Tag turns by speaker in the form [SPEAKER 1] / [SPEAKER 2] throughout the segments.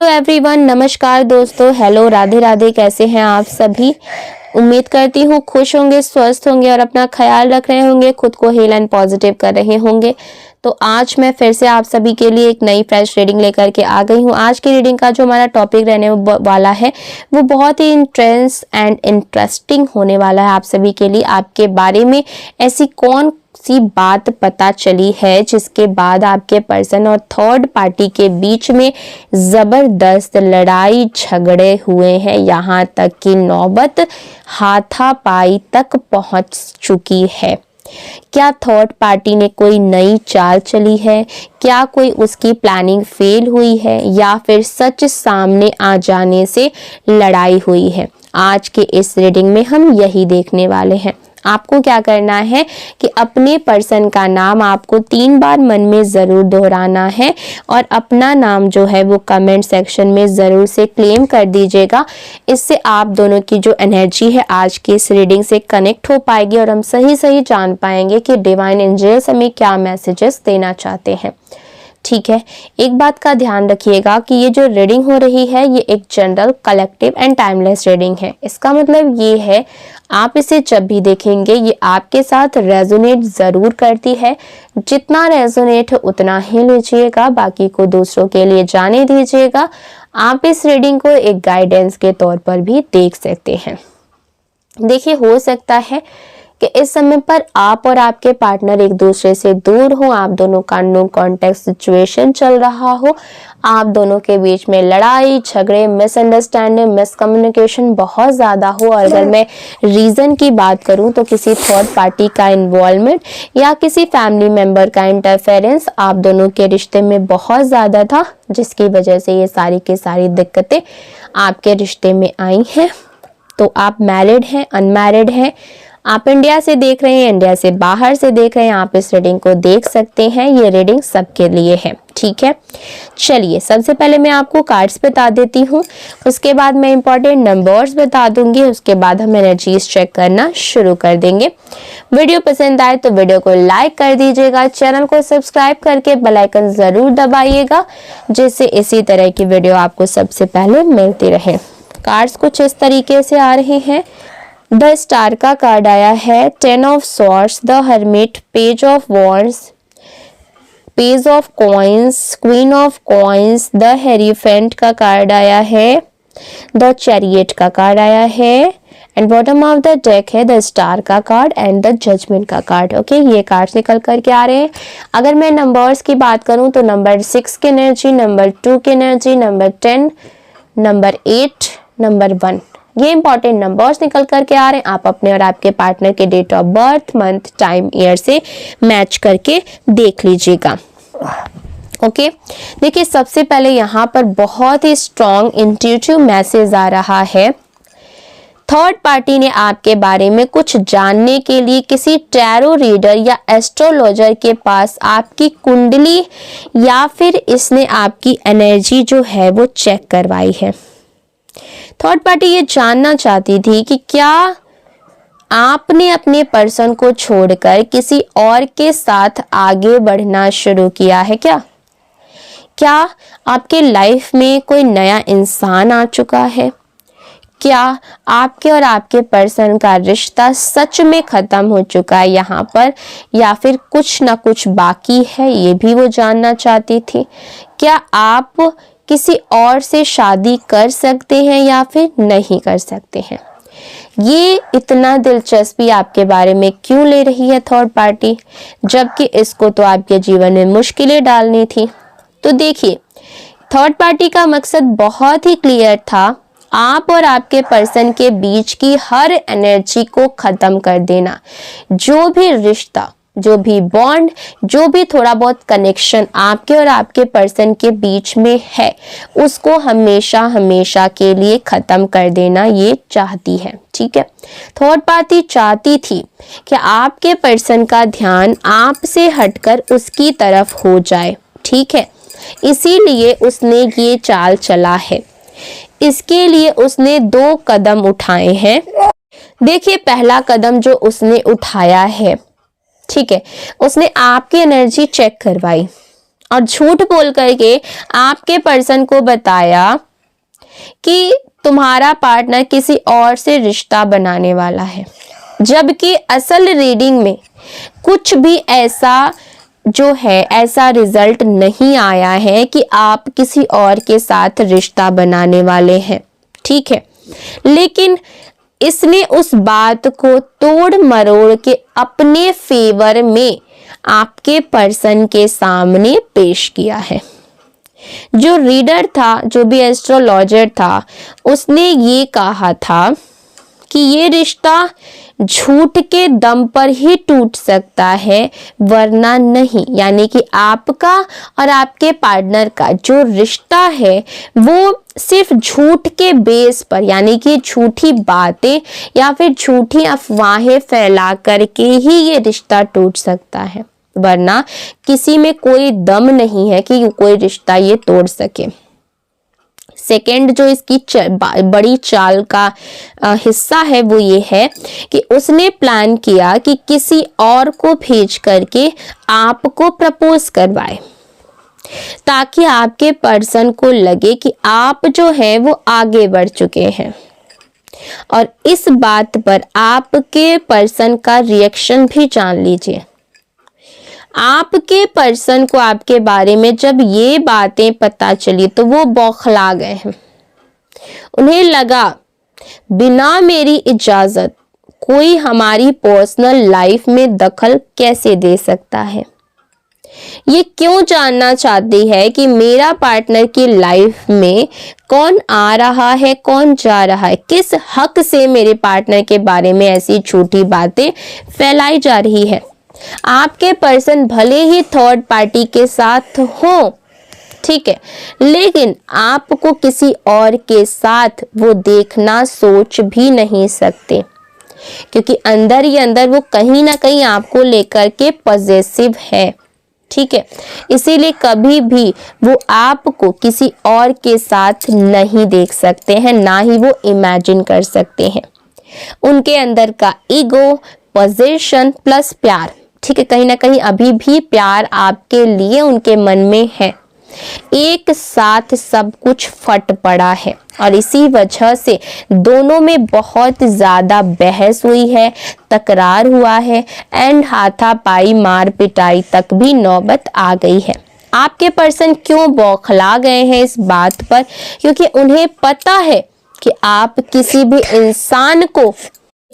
[SPEAKER 1] Hello everyone, नमस्कार दोस्तों। Hello, Radhe Radhe. कैसे हैं आप सभी? उम्मीद करती हूँ खुश होंगे, स्वस्थ होंगे और अपना ख्याल रख रहे होंगे, खुद को हील एंड पॉजिटिव कर रहे होंगे। तो आज मैं फिर से आप सभी के लिए एक नई फ्रेश रीडिंग लेकर के आ गई हूँ। आज की रीडिंग का जो हमारा टॉपिक रहने वाला है वो बहुत ही इंटेंस एंड इंटरेस्टिंग होने वाला है आप सभी के लिए। आपके बारे में ऐसी कौन सी बात पता चली है जिसके बाद आपके पर्सन और थर्ड पार्टी के बीच में जबरदस्त लड़ाई झगड़े हुए हैं, यहाँ तक कि नौबत हाथापाई तक पहुंच चुकी है। क्या थर्ड पार्टी ने कोई नई चाल चली है? क्या कोई उसकी प्लानिंग फेल हुई है या फिर सच सामने आ जाने से लड़ाई हुई है? आज के इस रीडिंग में हम यही देखने वाले हैं। आपको क्या करना है कि अपने पर्सन का नाम आपको 3 बार मन में ज़रूर दोहराना है और अपना नाम जो है वो कमेंट सेक्शन में ज़रूर से क्लेम कर दीजिएगा। इससे आप दोनों की जो एनर्जी है आज की इस रीडिंग से कनेक्ट हो पाएगी और हम सही जान पाएंगे कि डिवाइन एंजल्स हमें क्या मैसेजेस देना चाहते हैं। ठीक है, एक बात का ध्यान रखिएगा कि ये जो रीडिंग हो रही है ये एक general, collective and timeless reading है। इसका मतलब ये है आप इसे जब भी देखेंगे ये आपके साथ रेजोनेट ज़रूर करती है। जितना रेजोनेट है उतना ही लीजिएगा, बाकी को दूसरों के लिए जाने दीजिएगा। आप इस रीडिंग को एक गाइडेंस के तौर पर भी देख सकते हैं। देखिए, हो सकता है कि इस समय पर आप और आपके पार्टनर एक दूसरे से दूर हो, आप दोनों का नो कॉन्टेक्ट सिचुएशन चल रहा हो, आप दोनों के बीच में लड़ाई झगड़े, मिसअंडरस्टैंडिंग, मिसकम्युनिकेशन बहुत ज़्यादा हो। और अगर मैं रीज़न की बात करूं तो किसी थर्ड पार्टी का इन्वॉल्वमेंट या किसी फैमिली मेम्बर का इंटरफेरेंस आप दोनों के रिश्ते में बहुत ज़्यादा था, जिसकी वजह से ये सारी की सारी दिक्कतें आपके रिश्ते में आई हैं। तो आप मैरिड हैं, अनमैरिड हैं, आप इंडिया से देख रहे हैं, इंडिया से बाहर से देख रहे हैं, आप इस रीडिंग को देख सकते हैं। ये रीडिंग सबके लिए है। ठीक है, चलिए सबसे पहले मैं आपको कार्ड्स बता देती हूँ, उसके बाद मैं इंपॉर्टेंट नंबर्स बता दूंगी, उसके बाद हम एनर्जीज चेक करना शुरू कर देंगे। वीडियो पसंद आए तो वीडियो को लाइक कर दीजिएगा, चैनल को सब्सक्राइब करके बेल आइकन जरूर दबाइएगा, जिससे इसी तरह की वीडियो आपको सबसे पहले मिलती रहे। कार्ड्स कुछ इस तरीके से आ रहे हैं। द स्टार का कार्ड आया है, 10 of swords, the hermit, page of wands, page of coins, queen of coins, the hierophant का कार्ड आया है, द चैरियट का कार्ड आया है and bottom of the deck है द स्टार का कार्ड एंड द जजमेंट का कार्ड। ओके, ये कार्ड्स निकल करके आ रहे हैं। अगर मैं नंबर्स की बात करूं तो नंबर 6 की एनर्जी, नंबर 2 की एनर्जी, नंबर 10, नंबर 8, नंबर 1, ये इंपॉर्टेंट नंबर्स निकल करके आ रहे हैं। आप अपने और आपके पार्टनर के date of birth, month, time, year से मैच करके देख लीजिएगा। ओके, देखिए सबसे पहले यहाँ पर बहुत ही स्ट्रॉन्ग इंट्यूटिव मैसेज आ रहा है। थर्ड पार्टी ने आपके बारे में कुछ जानने के लिए किसी टैरो रीडर या एस्ट्रोलॉजर के पास आपकी कुंडली या फिर इसने आपकी एनर्जी जो है वो चेक करवाई है। थर्ड पार्टी ये जानना चाहती थी कि क्या आपने अपने पर्सन को छोड़कर किसी और के साथ आगे बढ़ना शुरू किया है। क्या आपके लाइफ में कोई नया इंसान आ चुका है? क्या आपके और आपके पर्सन का रिश्ता सच में खत्म हो चुका है यहाँ पर, या फिर कुछ ना कुछ बाकी है, ये भी वो जानना चाहती थी। क्या आप किसी और से शादी कर सकते हैं या फिर नहीं कर सकते हैं? ये इतना दिलचस्पी आपके बारे में क्यों ले रही है थर्ड पार्टी, जबकि इसको तो आपके जीवन में मुश्किलें डालनी थी। तो देखिए, थर्ड पार्टी का मकसद बहुत ही क्लियर था, आप और आपके पर्सन के बीच की हर एनर्जी को खत्म कर देना। जो भी रिश्ता, जो भी बॉन्ड, जो भी थोड़ा बहुत कनेक्शन आपके और आपके पर्सन के बीच में है, उसको हमेशा हमेशा के लिए खत्म कर देना ये चाहती है। ठीक है, थर्ड पार्टी चाहती थी कि आपके पर्सन का ध्यान आपसे हटकर उसकी तरफ हो जाए। ठीक है, इसीलिए उसने ये चाल चला है। इसके लिए उसने 2 कदम उठाए हैं। देखिए, पहला कदम जो उसने उठाया है, ठीक है, उसने आपकी एनर्जी चेक करवाई। और झूठ बोल करके आपके पर्सन को बताया कि तुम्हारा पार्टनर किसी और से रिश्ता बनाने वाला है, जबकि असल रीडिंग में कुछ भी ऐसा जो है ऐसा रिजल्ट नहीं आया है कि आप किसी और के साथ रिश्ता बनाने वाले हैं, ठीक है। लेकिन इसने उस बात को तोड़ मरोड़ के अपने फेवर में आपके पर्सन के सामने पेश किया है। जो रीडर था, जो भी एस्ट्रोलॉजर था, उसने ये कहा था कि ये रिश्ता झूठ के दम पर ही टूट सकता है, वरना नहीं। यानी कि आपका और आपके पार्टनर का जो रिश्ता है वो सिर्फ झूठ के बेस पर, यानी कि झूठी बातें या फिर झूठी अफवाहें फैला करके ही ये रिश्ता टूट सकता है, वरना किसी में कोई दम नहीं है कि कोई रिश्ता ये तोड़ सके। सेकेंड जो इसकी बड़ी चाल का हिस्सा है वो ये है कि उसने प्लान किया कि किसी और को भेज करके आपको प्रपोज करवाए, ताकि आपके पर्सन को लगे कि आप जो है वो आगे बढ़ चुके हैं। और इस बात पर आपके पर्सन का रिएक्शन भी जान लीजिए। आपके पर्सन को आपके बारे में जब ये बातें पता चली तो वो बौखला गए हैं। उन्हें लगा बिना मेरी इजाजत कोई हमारी पर्सनल लाइफ में दखल कैसे दे सकता है। ये क्यों जानना चाहती है कि मेरा पार्टनर की लाइफ में कौन आ रहा है, कौन जा रहा है, किस हक से मेरे पार्टनर के बारे में ऐसी झूठी बातें फैलाई जा रही है। आपके पर्सन भले ही थर्ड पार्टी के साथ हो, ठीक है, लेकिन आपको किसी और के साथ वो देखना सोच भी नहीं सकते, क्योंकि अंदर ही अंदर वो कहीं ना कहीं आपको लेकर के पॉजिटिव है, ठीक है। इसीलिए कभी भी वो आपको किसी और के साथ नहीं देख सकते हैं, ना ही वो इमेजिन कर सकते हैं। उनके अंदर का ईगो, पोजीशन प्लस प्यार, ठीक है, कहीं ना कहीं अभी भी प्यार आपके लिए उनके मन में है। एक साथ सब कुछ फट पड़ा है और इसी वजह से दोनों में बहुत ज्यादा बहस हुई है, तकरार हुआ है एंड हाथापाई मार पिटाई तक भी नौबत आ गई है। आपके पर्सन क्यों बौखला गए हैं इस बात पर? क्योंकि उन्हें पता है कि आप किसी भी इंसान को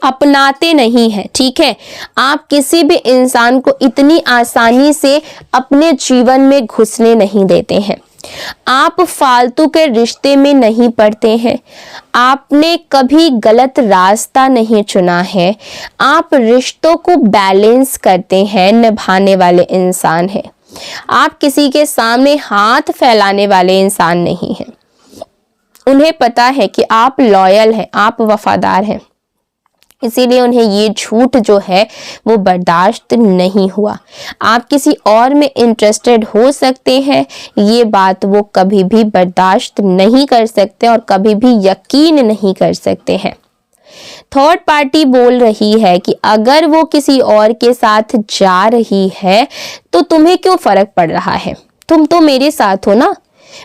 [SPEAKER 1] अपनाते नहीं है, ठीक है। आप किसी भी इंसान को इतनी आसानी से अपने जीवन में घुसने नहीं देते हैं। आप फालतू के रिश्ते में नहीं पड़ते हैं। आपने कभी गलत रास्ता नहीं चुना है। आप रिश्तों को बैलेंस करते हैं, निभाने वाले इंसान हैं। आप किसी के सामने हाथ फैलाने वाले इंसान नहीं हैं। उन्हें पता है कि आप लॉयल हैं, आप वफादार हैं, इसीलिए उन्हें ये झूठ जो है वो बर्दाश्त नहीं हुआ। आप किसी और में इंटरेस्टेड हो सकते हैं, ये बात वो कभी भी बर्दाश्त नहीं कर सकते और कभी भी यकीन नहीं कर सकते हैं। थर्ड पार्टी बोल रही है कि अगर वो किसी और के साथ जा रही है तो तुम्हें क्यों फर्क पड़ रहा है, तुम तो मेरे साथ हो ना,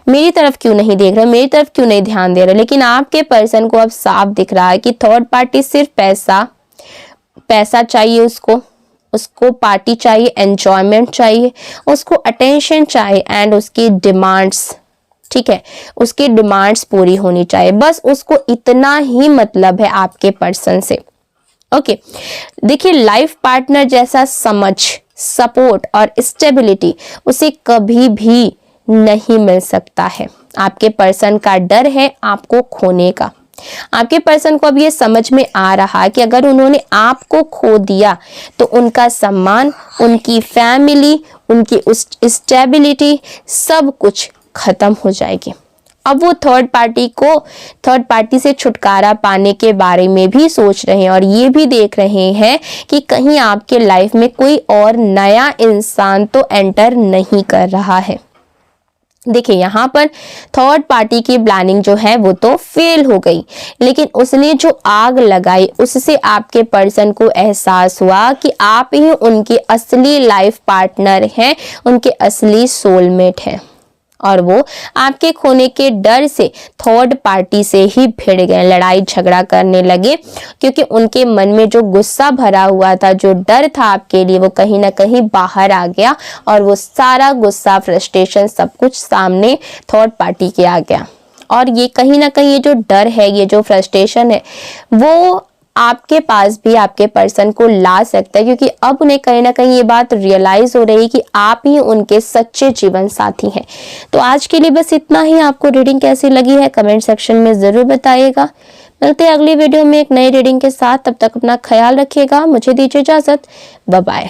[SPEAKER 1] मेरी तरफ क्यों नहीं देख रहे, मेरी तरफ क्यों नहीं ध्यान दे रहे। लेकिन आपके पर्सन को अब साफ दिख रहा है कि थर्ड पार्टी सिर्फ पैसा चाहिए, उसको पार्टी चाहिए, एंजॉयमेंट चाहिए, उसको अटेंशन चाहिए एंड उसकी डिमांड्स, ठीक है, उसकी डिमांड्स पूरी होनी चाहिए। बस उसको इतना ही मतलब है आपके पर्सन से। ओके, देखिए लाइफ पार्टनर जैसा समझ, सपोर्ट और स्टेबिलिटी उसे कभी भी नहीं मिल सकता है। आपके पर्सन का डर है आपको खोने का। आपके पर्सन को अब ये समझ में आ रहा है कि अगर उन्होंने आपको खो दिया तो उनका सम्मान, उनकी फैमिली, उनकी स्टेबिलिटी सब कुछ खत्म हो जाएगी। अब वो थर्ड पार्टी से छुटकारा पाने के बारे में भी सोच रहे हैं और ये भी देख रहे हैं कि कहीं आपके लाइफ में कोई और नया इंसान तो एंटर नहीं कर रहा है। देखिए यहाँ पर थर्ड पार्टी की प्लानिंग जो है वो तो फेल हो गई, लेकिन उसने जो आग लगाई उससे आपके पर्सन को एहसास हुआ कि आप ही उनकी असली लाइफ पार्टनर हैं, उनके असली सोलमेट हैं, और वो आपके खोने के डर से थर्ड पार्टी से ही भिड़ गए, लड़ाई झगड़ा करने लगे, क्योंकि उनके मन में जो गुस्सा भरा हुआ था, जो डर था आपके लिए, वो कहीं ना कहीं बाहर आ गया और वो सारा गुस्सा, फ्रस्ट्रेशन, सब कुछ सामने थर्ड पार्टी के आ गया। और ये कहीं ना कहीं ये जो डर है, ये जो फ्रस्ट्रेशन है, वो आपके पास भी आपके पर्सन को ला सकता है, क्योंकि अब उन्हें कहीं ना कहीं ये बात रियलाइज हो रही है कि आप ही उनके सच्चे जीवन साथी हैं। तो आज के लिए बस इतना ही। आपको रीडिंग कैसी लगी है कमेंट सेक्शन में जरूर बताइएगा। मिलते हैं अगली वीडियो में एक नई रीडिंग के साथ। तब तक अपना ख्याल रखिएगा। मुझे दीजिए इजाजत। Bye bye.